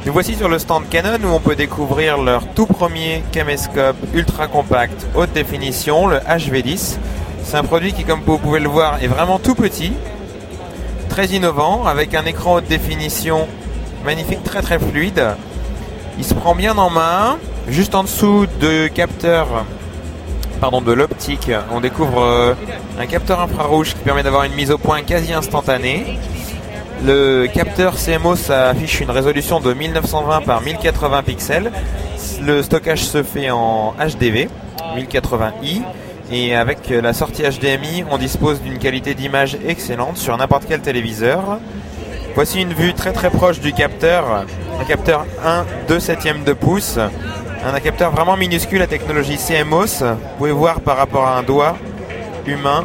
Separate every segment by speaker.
Speaker 1: Nous voici sur le stand Canon où on peut découvrir leur tout premier caméscope ultra compact haute définition, le HV10. C'est un produit qui, comme vous pouvez le voir, est vraiment tout petit, très innovant, avec un écran haute définition magnifique, très très fluide. Il se prend bien en main. Juste en dessous de de l'optique, on découvre un capteur infrarouge qui permet d'avoir une mise au point quasi instantanée. Le capteur CMOS affiche une résolution de 1920 par 1080 pixels. Le stockage se fait en HDV 1080i et avec la sortie HDMI, on dispose d'une qualité d'image excellente sur n'importe quel téléviseur. Voici une vue très très proche du capteur, un capteur 1/2/7 de pouce, un capteur vraiment minuscule à technologie CMOS. Vous pouvez voir par rapport à un doigt humain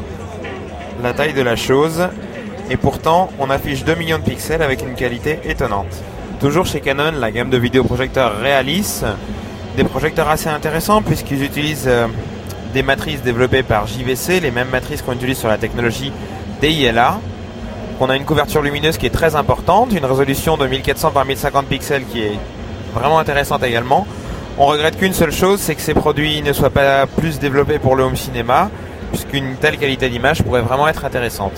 Speaker 1: la taille de la chose. Et pourtant, on affiche 2 millions de pixels avec une qualité étonnante. Toujours chez Canon, la gamme de vidéoprojecteurs Realis, des projecteurs assez intéressants puisqu'ils utilisent des matrices développées par JVC, les mêmes matrices qu'on utilise sur la technologie DILA. On a une couverture lumineuse qui est très importante, une résolution de 1400 par 1050 pixels qui est vraiment intéressante également. On regrette qu'une seule chose, c'est que ces produits ne soient pas plus développés pour le home cinéma, puisqu'une telle qualité d'image pourrait vraiment être intéressante.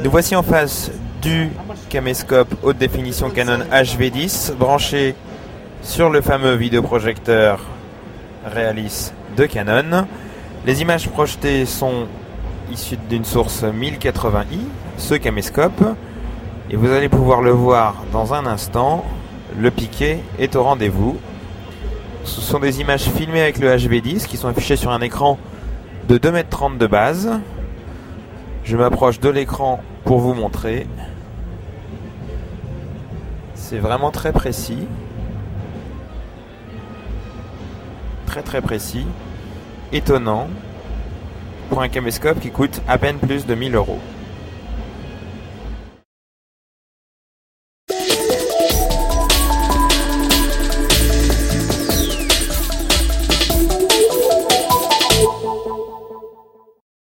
Speaker 1: Nous voici en face du caméscope haute définition Canon HV10 branché sur le fameux vidéoprojecteur Realis de Canon. Les images projetées sont issues d'une source 1080i, ce caméscope, et vous allez pouvoir le voir dans un instant. Le piqué est au rendez-vous. Ce sont des images filmées avec le HV10 qui sont affichées sur un écran de 2,30 m de base. Je m'approche de l'écran pour vous montrer. C'est vraiment très précis. Très très précis. Étonnant. Pour un caméscope qui coûte à peine plus de 1000 €.